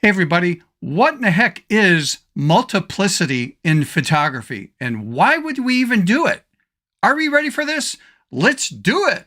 Hey, everybody, what in the heck is multiplicity in photography, and why would we even do it? Are we ready for this? Let's do it.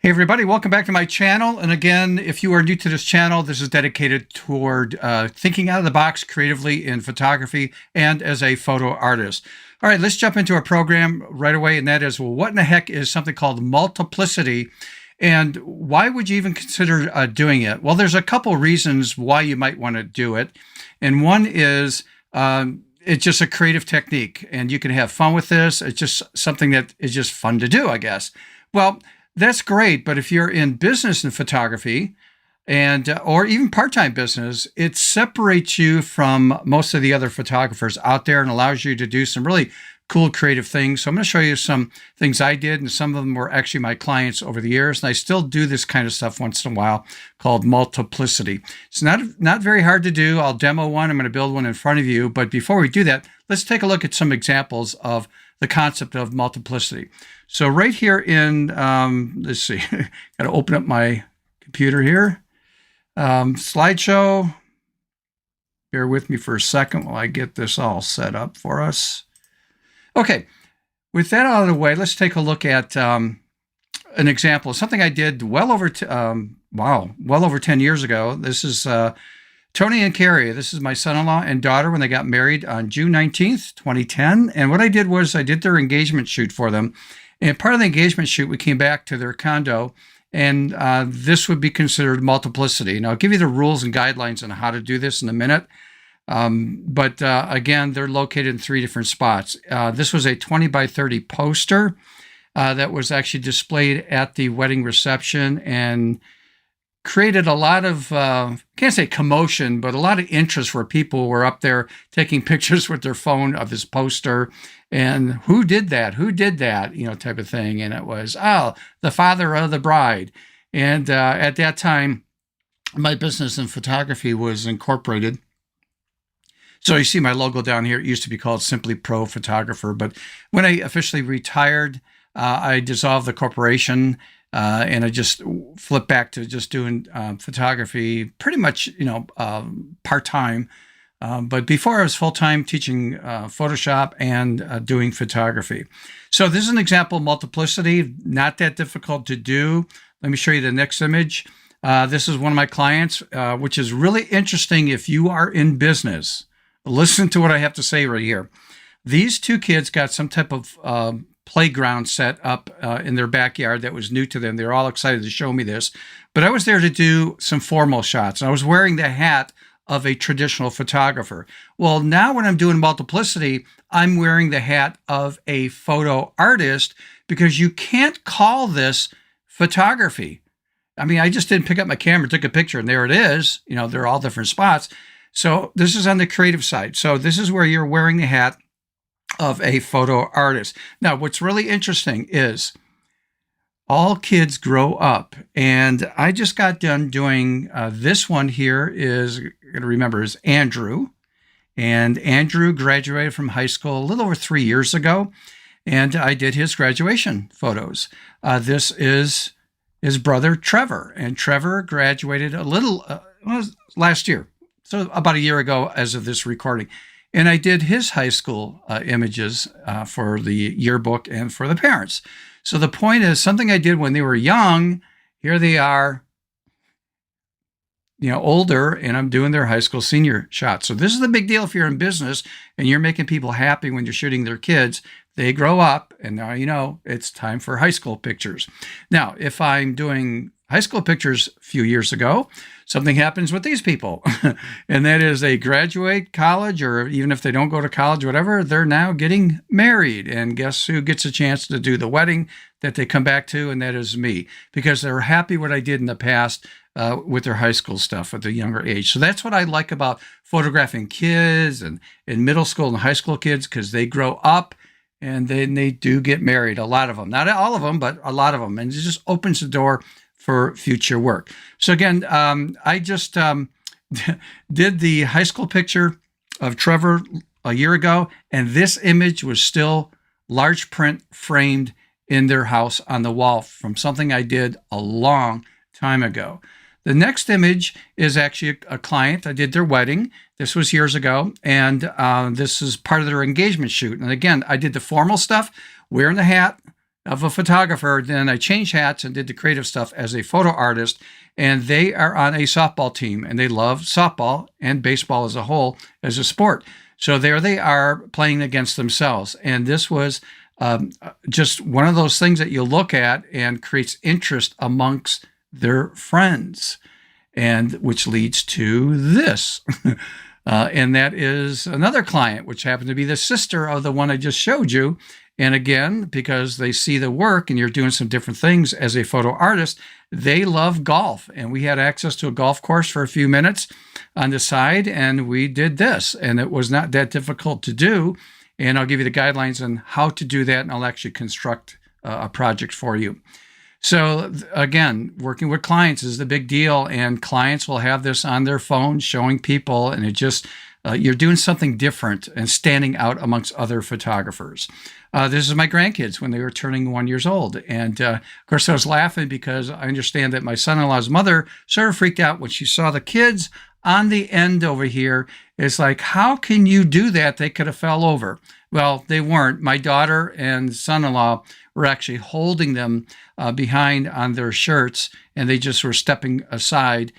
Hey everybody, welcome back to my channel. And again, if you are new to this channel, this is dedicated toward thinking out of the box creatively in photography and as a photo artist. All right, let's jump into our program right away. And that is, well, what in the heck is something called multiplicity? And why would you even consider doing it? Well, there's a couple reasons why you might want to do it. And one is it's just a creative technique and you can have fun with this. It's just something that is just fun to do, I guess. Well, that's great, but if you're in business and photography, and or even part-time business, it separates you from most of the other photographers out there and allows you to do some really cool creative things. So I'm going to show you some things I did, and some of them were actually my clients over the years, and I still do this kind of stuff once in a while called multiplicity. It's not very hard to do. I'll demo one. I'm going to build one in front of you, but before we do that, let's take a look at some examples of the concept of multiplicity. So right here in, let's see, got to open up my computer here. Slideshow. Bear with me for a second while I get this all set up for us. Okay, with that out of the way, let's take a look at an example of something I did well over 10 years ago. This is Tony and Carrie. This is my son-in-law and daughter when they got married on June 19th, 2010. And what I did was I did their engagement shoot for them. And part of the engagement shoot, we came back to their condo, and this would be considered multiplicity. And I'll give you the rules and guidelines on how to do this in a minute. But again, they're located in 3 different spots. This was a 20 by 30 poster that was actually displayed at the wedding reception and created a lot of, can't say commotion, but a lot of interest where people were up there taking pictures with their phone of this poster. And who did that? Who did that? You know, type of thing. And it was, oh, the father of the bride. And at that time, my business in photography was incorporated. So you see my logo down here. It used to be called Simply Pro Photographer. But when I officially retired, I dissolved the corporation and I just flipped back to just doing photography pretty much, part-time. But before I was full-time teaching Photoshop and doing photography. So this is an example of multiplicity, not that difficult to do. Let me show you the next image. This is one of my clients, which is really interesting if you are in business. Listen to what I have to say right here. These 2 kids got some type of playground set up in their backyard that was new to them. They were all excited to show me this. But I was there to do some formal shots. And I was wearing the hat of a traditional photographer. Well, now when I'm doing multiplicity, I'm wearing the hat of a photo artist because you can't call this photography. I mean, I just didn't pick up my camera, took a picture, and there it is. You know, they're all different spots. So this is on the creative side. So this is where you're wearing the hat of a photo artist. Now, what's really interesting is all kids grow up. And I just got done doing this one here is, you're going to remember, is Andrew. And Andrew graduated from high school a little over 3 years ago. And I did his graduation photos. This is his brother, Trevor. And Trevor graduated a little last year. So about a year ago as of this recording. And I did his high school images for the yearbook and for the parents. So the point is something I did when they were young. Here they are, older, and I'm doing their high school senior shots. So this is the big deal if you're in business and you're making people happy when you're shooting their kids. They grow up, and now it's time for high school pictures. Now, if I'm doing high school pictures a few years ago, something happens with these people. And that is they graduate college, or even if they don't go to college, whatever, they're now getting married. And guess who gets a chance to do the wedding that they come back to? And that is me, because they're happy what I did in the past with their high school stuff at the younger age. So that's what I like about photographing kids and middle school and high school kids, because they grow up and then they do get married. A lot of them, not all of them, but a lot of them, and it just opens the door for future work. So again, I just did the high school picture of Trevor a year ago, and this image was still large print framed in their house on the wall from something I did a long time ago. The next image is actually a client. I did their wedding. This was years ago, and this is part of their engagement shoot. And again, I did the formal stuff, wearing the hat of a photographer. Then I changed hats and did the creative stuff as a photo artist. And they are on a softball team, and they love softball and baseball as a whole as a sport. So there they are playing against themselves. And this was just one of those things that you look at and creates interest amongst their friends, and which leads to this. And that is another client, which happened to be the sister of the one I just showed you. And again, because they see the work and you're doing some different things as a photo artist, they love golf. And we had access to a golf course for a few minutes on the side, and we did this. And it was not that difficult to do. And I'll give you the guidelines on how to do that, and I'll actually construct a project for you. So again, working with clients is the big deal, and clients will have this on their phone showing people, and it just, you're doing something different and standing out amongst other photographers. This is my grandkids when they were turning 1 year old. And of course, I was laughing because I understand that my son-in-law's mother sort of freaked out when she saw the kids on the end over here. It's like, how can you do that? They could have fell over. Well, they weren't. My daughter and son-in-law were actually holding them behind on their shirts, and they just were stepping aside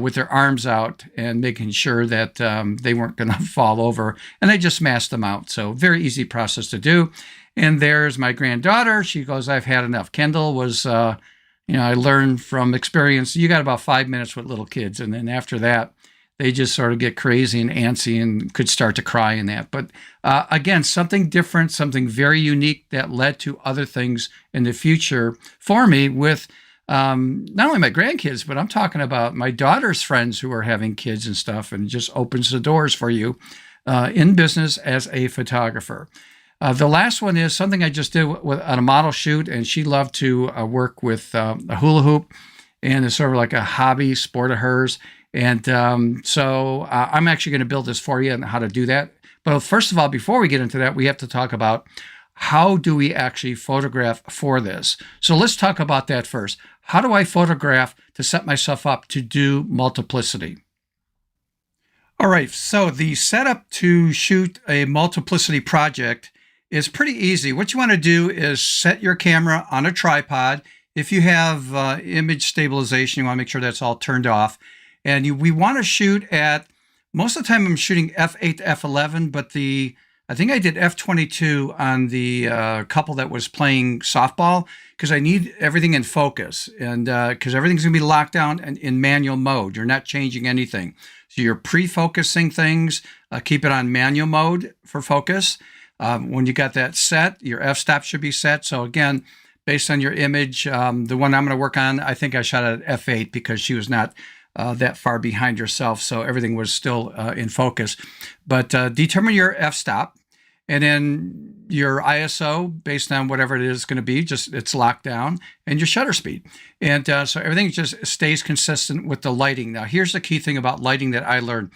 with their arms out and making sure that they weren't going to fall over. And I just masked them out. So very easy process to do. And there's my granddaughter. She goes, I've had enough. Kendall was, I learned from experience, you got about 5 minutes with little kids. And then after that, they just sort of get crazy and antsy and could start to cry in that. But again, something different, something very unique that led to other things in the future for me with not only my grandkids, but I'm talking about my daughter's friends who are having kids and stuff, and it just opens the doors for you in business as a photographer. The last one is something I just did on a model shoot, and she loved to work with a hula hoop, and it's sort of like a hobby sport of hers. And so I'm actually going to build this for you and how to do that. But first of all, before we get into that, we have to talk about how do we actually photograph for this. So let's talk about that first. How do I photograph to set myself up to do multiplicity? All right, so the setup to shoot a multiplicity project is pretty easy. What you want to do is set your camera on a tripod. If you have image stabilization, you want to make sure that's all turned off. And we want to shoot at, most of the time I'm shooting f8 to f11, but I think I did f22 on the couple that was playing softball because I need everything in focus, and because everything's going to be locked down and in manual mode. You're not changing anything. So you're pre-focusing things, keep it on manual mode for focus. When you got that set, your f-stop should be set. So again, based on your image, the one I'm going to work on, I think I shot at f8 because she was not that far behind herself, so everything was still in focus. But determine your f-stop, and then your ISO based on whatever it is going to be, just it's locked down, and your shutter speed. And so everything just stays consistent with the lighting. Now, here's the key thing about lighting that I learned.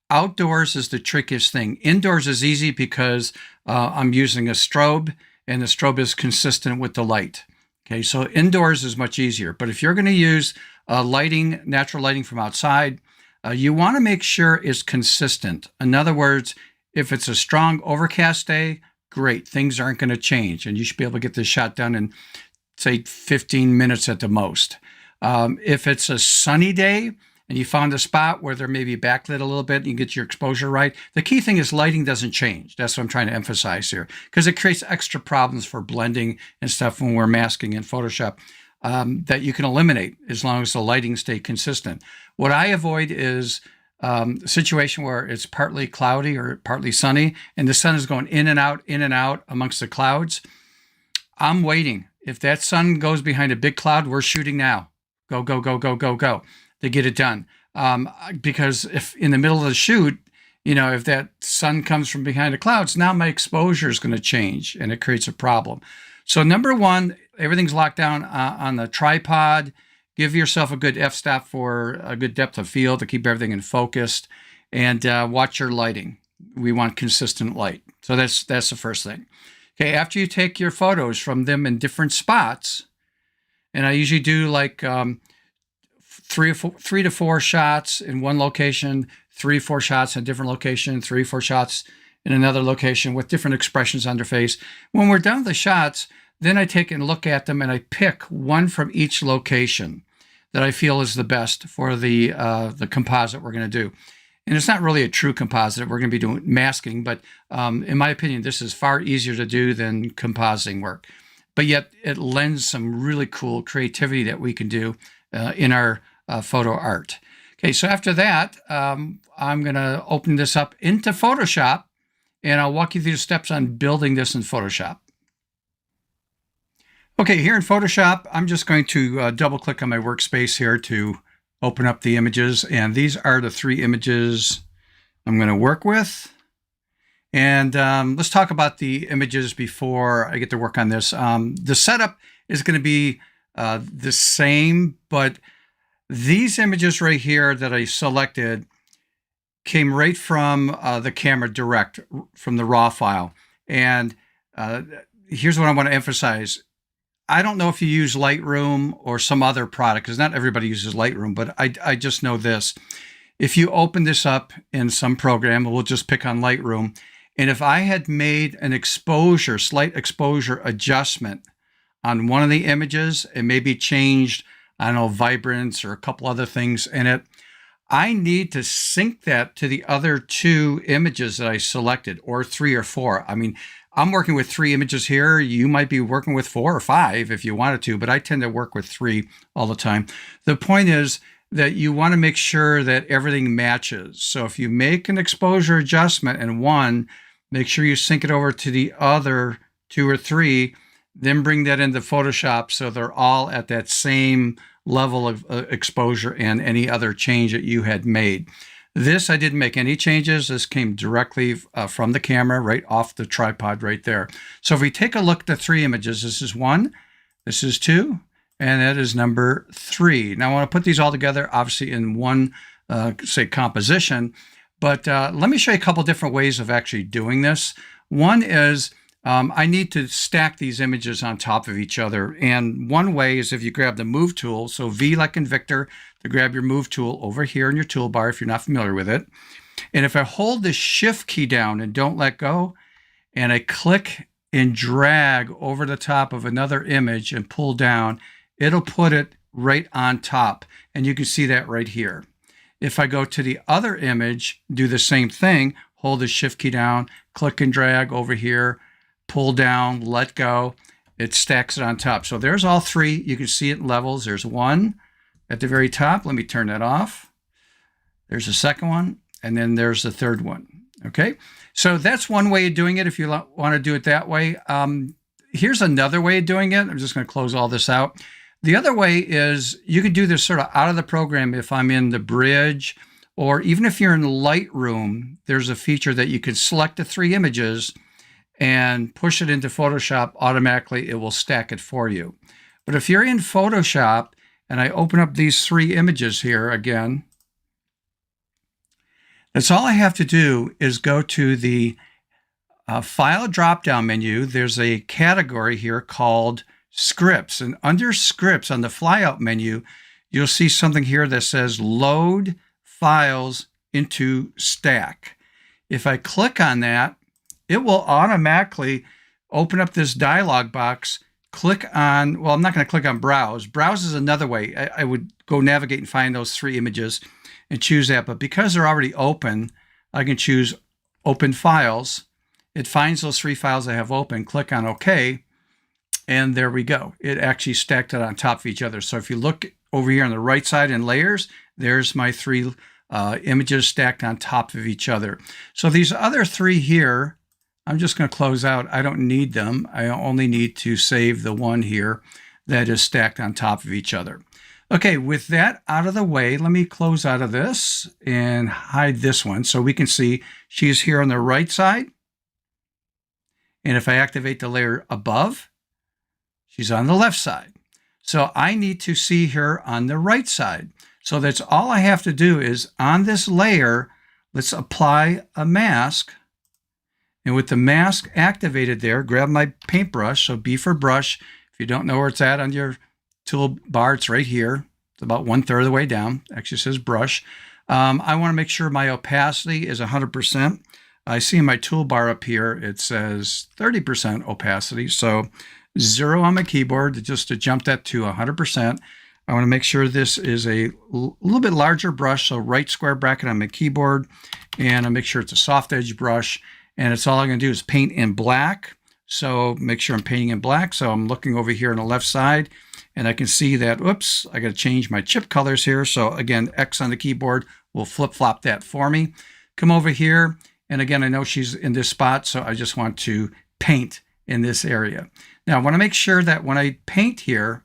Outdoors is the trickiest thing. Indoors is easy because I'm using a strobe, and the strobe is consistent with the light. Okay, so indoors is much easier. But if you're going to use lighting, natural lighting from outside, you want to make sure it's consistent. In other words, if it's a strong overcast day, great, things aren't going to change, and you should be able to get this shot done in, say, 15 minutes at the most. If it's a sunny day and you found a spot where there may be backlit a little bit and you get your exposure right, the key thing is lighting doesn't change. That's what I'm trying to emphasize here, because it creates extra problems for blending and stuff when we're masking in Photoshop. That you can eliminate as long as the lighting stay consistent. What I avoid is a situation where it's partly cloudy or partly sunny, and the sun is going in and out amongst the clouds. I'm waiting. If that sun goes behind a big cloud, we're shooting now. Go, go, go, go, go, go to get it done. Because if in the middle of the shoot, if that sun comes from behind the clouds, now my exposure is going to change and it creates a problem. So number one, everything's locked down on the tripod. Give yourself a good f-stop for a good depth of field to keep everything in focus, and watch your lighting. We want consistent light. So that's the first thing. Okay, after you take your photos from them in different spots, and I usually do like 3 to 4 shots in one location, 3 to 4 shots in a different location, 3 to 4 shots in another location with different expressions on their face. When we're done with the shots, then I take and look at them and I pick one from each location that I feel is the best for the composite we're going to do. And it's not really a true composite. We're going to be doing masking, but in my opinion, this is far easier to do than compositing work. But yet it lends some really cool creativity that we can do in our photo art. Okay, so after that, I'm going to open this up into Photoshop, and I'll walk you through the steps on building this in Photoshop. Okay, here in Photoshop, I'm just going to double click on my workspace here to open up the images, and these are the 3 images I'm going to work with. And let's talk about the images before I get to work on this. The setup is going to be the same, but these images right here that I selected came right from the camera direct, from the raw file. And here's what I want to emphasize. I don't know if you use Lightroom or some other product, because not everybody uses Lightroom, but I just know this. If you open this up in some program, we'll just pick on Lightroom, and if I had made an slight exposure adjustment on one of the images and maybe changed, I don't know, vibrance or a couple other things in it, I need to sync that to the other 2 images that I selected, or 3 or 4. I mean, I'm working with 3 images here. You might be working with 4 or 5 if you wanted to, but I tend to work with 3 all the time. The point is that you want to make sure that everything matches. So if you make an exposure adjustment in one, make sure you sync it over to the other 2 or 3, then bring that into Photoshop so they're all at that same level of exposure and any other change that you had made. This, I didn't make any changes. This came directly from the camera, right off the tripod right there. So if we take a look at the 3 images, this is 1, this is 2, and that is number 3. Now I want to put these all together, obviously in one, say, composition, but let me show you a couple different ways of actually doing this. One is I need to stack these images on top of each other. And one way is if you grab the Move tool, so V like in Victor, to grab your Move tool over here in your toolbar if you're not familiar with it. And if I hold the Shift key down and don't let go, and I click and drag over the top of another image and pull down, it'll put it right on top. And you can see that right here. If I go to the other image, do the same thing, hold the Shift key down, click and drag over here, pull down, let go, it stacks it on top. So there's all 3. You can see it in levels. There's 1 at the very top. Let me turn that off. There's a second one, and then there's the third one. Okay, so that's one way of doing it if you want to do it that way. Here's another way of doing it. I'm just going to close all this out. The other way is you could do this sort of out of the program if I'm in the bridge, or even if you're in Lightroom, there's a feature that you could select the 3 images and push it into Photoshop. Automatically it will stack it for you. But if you're in Photoshop and I open up these 3 images here again, that's all I have to do is go to the File drop-down menu. There's a category here called Scripts, and under Scripts on the flyout menu, you'll see something here that says Load Files into Stack. If I click on that, it will automatically open up this dialog box. Click on, well, I'm not going to click on Browse. Browse is another way. I would go navigate and find those 3 images and choose that. But because they're already open, I can choose Open Files. It finds those 3 files I have open. Click on OK, and there we go. It actually stacked it on top of each other. So if you look over here on the right side in Layers, there's my 3 images stacked on top of each other. So these other 3 here, I'm just going to close out. I don't need them. I only need to save the one here that is stacked on top of each other. Okay, with that out of the way, let me close out of this and hide this one so we can see she's here on the right side. And if I activate the layer above, she's on the left side. So I need to see her on the right side. So that's all I have to do is on this layer, let's apply a mask. And with the mask activated there, grab my paintbrush. So B for brush. If you don't know where it's at on your toolbar, it's right here. It's about 1/3 of the way down. Actually says brush. I want to make sure my opacity is 100%. I see in my toolbar up here, it says 30% opacity. So 0 on my keyboard just to jump that to 100%. I want to make sure this is a little bit larger brush. So right square bracket on my keyboard, and I make sure it's a soft edge brush. And it's all I'm going to do is paint in black. So make sure I'm painting in black. So I'm looking over here on the left side, and I can see that, oops, I got to change my chip colors here. So again, X on the keyboard will flip-flop that for me. Come over here, and again, I know she's in this spot, so I just want to paint in this area. Now, I want to make sure that when I paint here,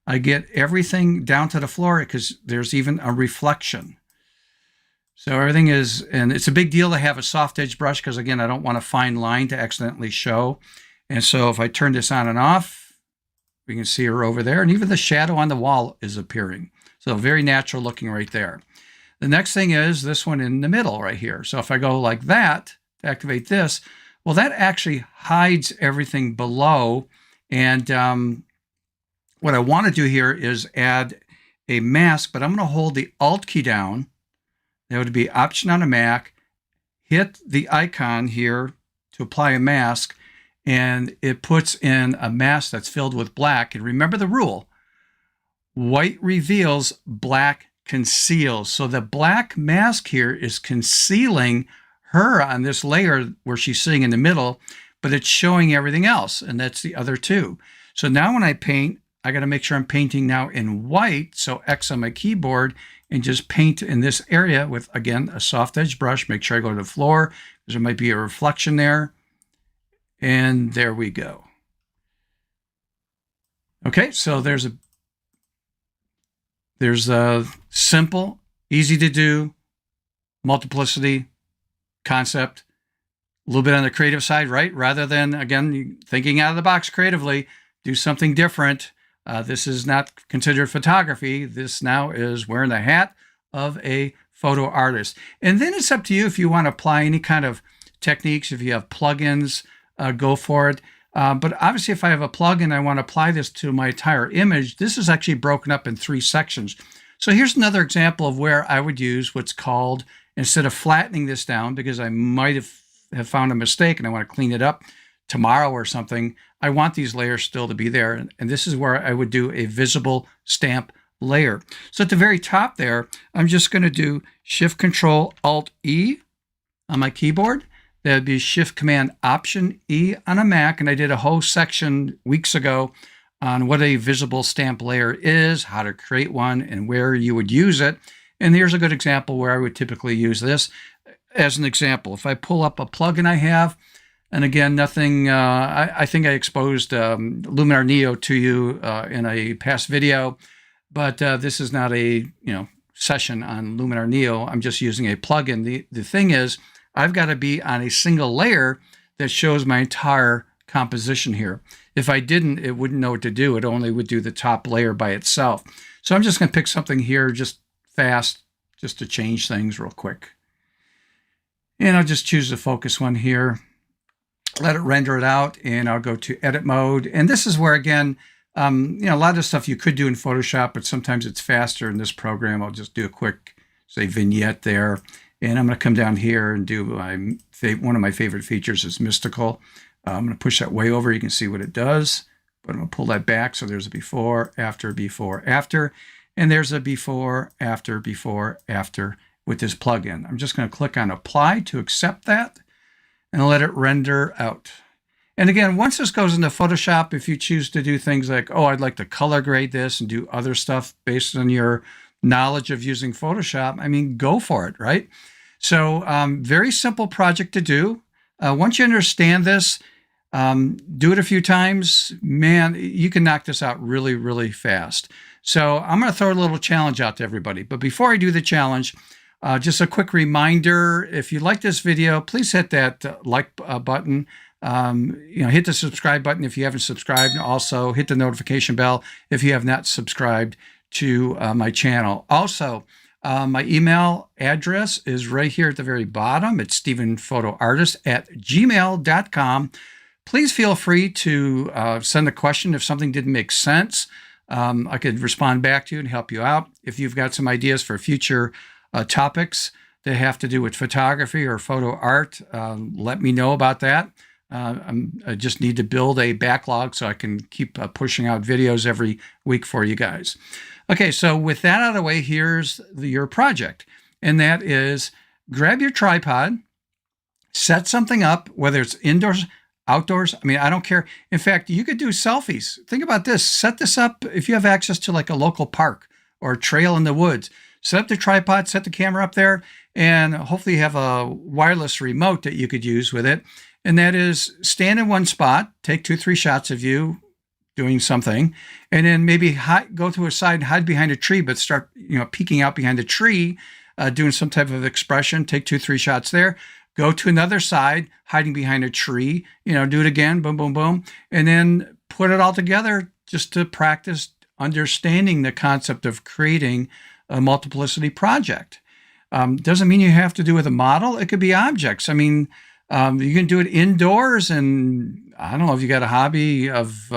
I get everything down to the floor because there's even a reflection. So everything is, and it's a big deal to have a soft edge brush because again, I don't want a fine line to accidentally show. And so if I turn this on and off, we can see her over there, and even the shadow on the wall is appearing. So very natural looking right there. The next thing is this one in the middle right here. So if I go like that to activate this, well, that actually hides everything below. And what I want to do here is add a mask, but I'm going to hold the Alt key down. That would be Option on a Mac, hit the icon here to apply a mask, and it puts in a mask that's filled with black. And remember the rule, white reveals, black conceals. So the black mask here is concealing her on this layer where she's sitting in the middle, but it's showing everything else, and that's the other two. So now when I paint, I got to make sure I'm painting now in white, so X on my keyboard, and just paint in this area with, again, a soft edge brush. Make sure I go to the floor because there might be a reflection there. And there we go. Okay, so there's a simple, easy to do multiplicity concept. A little bit on the creative side, right? Rather than, again, thinking out of the box creatively, do something different. This is not considered photography. This now is wearing the hat of a photo artist. And then it's up to you if you want to apply any kind of techniques. If you have plugins, go for it. But obviously, if I have a plugin, I want to apply this to my entire image. This is actually broken up in 3 sections. So here's another example of where I would use what's called, instead of flattening this down, because I might have found a mistake and I want to clean it up tomorrow or something, I want these layers still to be there. And this is where I would do a visible stamp layer. So at the very top there, I'm just going to do Shift Control Alt E on my keyboard. That'd be Shift Command Option E on a Mac. And I did a whole section weeks ago on what a visible stamp layer is, how to create one, and where you would use it. And here's a good example where I would typically use this. As an example, if I pull up a plugin I have, and again, nothing, I think I exposed Luminar Neo to you in a past video, but this is not a session on Luminar Neo. I'm just using a plugin. The thing is, I've got to be on a single layer that shows my entire composition here. If I didn't, it wouldn't know what to do. It only would do the top layer by itself. So I'm just going to pick something here just fast, just to change things real quick. And I'll just choose the focus one here. Let it render it out, and I'll go to edit mode. And this is where, again, a lot of stuff you could do in Photoshop, but sometimes it's faster in this program. I'll just do a quick, say, vignette there. And I'm going to come down here and do one of my favorite features is mystical. I'm going to push that way over. You can see what it does. But I'm going to pull that back. So there's a before, after, before, after. And there's a before, after with this plugin. I'm just going to click on apply to accept that and let it render out. And again, once this goes into Photoshop, if you choose to do things like, oh, I'd like to color grade this and do other stuff based on your knowledge of using Photoshop, I mean, go for it, right? So very simple project to do. Once you understand this, Do it a few times. Man, you can knock this out really, really fast. So I'm going to throw a little challenge out to everybody. But before I do the challenge, just a quick reminder, if you like this video, please hit that like button. Hit the subscribe button if you haven't subscribed. And also hit the notification bell if you have not subscribed to my channel. Also, my email address is right here at the very bottom. It's stephenphotoartist@gmail.com. Please feel free to send a question if something didn't make sense. I could respond back to you and help you out. If you've got some ideas for future topics that have to do with photography or photo art, let me know about that. I just need to build a backlog so I can keep pushing out videos every week for you guys. Okay, so with that out of the way, here's your project. And that is grab your tripod, set something up, whether it's indoors, outdoors. I mean, I don't care. In fact, you could do selfies. Think about this. Set this up if you have access to like a local park or a trail in the woods. Set up the tripod, set the camera up there, and hopefully you have a wireless remote that you could use with it. And that is stand in one spot, take 2-3 shots of you doing something, and then maybe go to a side and hide behind a tree, but start peeking out behind a tree, doing some type of expression. Take 2-3 shots there. Go to another side, hiding behind a tree, do it again, boom, boom, boom. And then put it all together just to practice understanding the concept of creating a multiplicity project. Doesn't mean you have to do with a model. It could be objects. I mean, you can do it indoors, and I don't know if you got a hobby of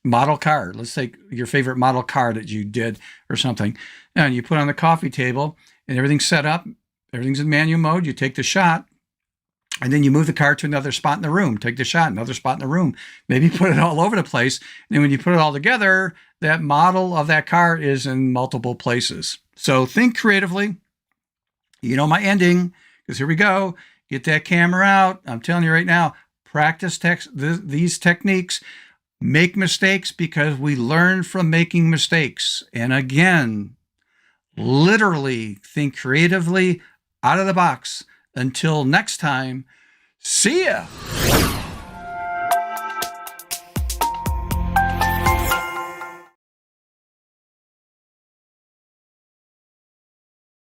model car. Let's take your favorite model car that you did or something. And you put it on the coffee table and everything's set up. Everything's in manual mode. You take the shot. And then you move the car to another spot in the room, take the shot, another spot in the room, maybe put it all over the place. And then when you put it all together, that model of that car is in multiple places. So think creatively. You know my ending, because here we go. Get that camera out. I'm telling you right now, practice these techniques. Make mistakes because we learn from making mistakes. And again, literally think creatively out of the box. Until next time, see ya.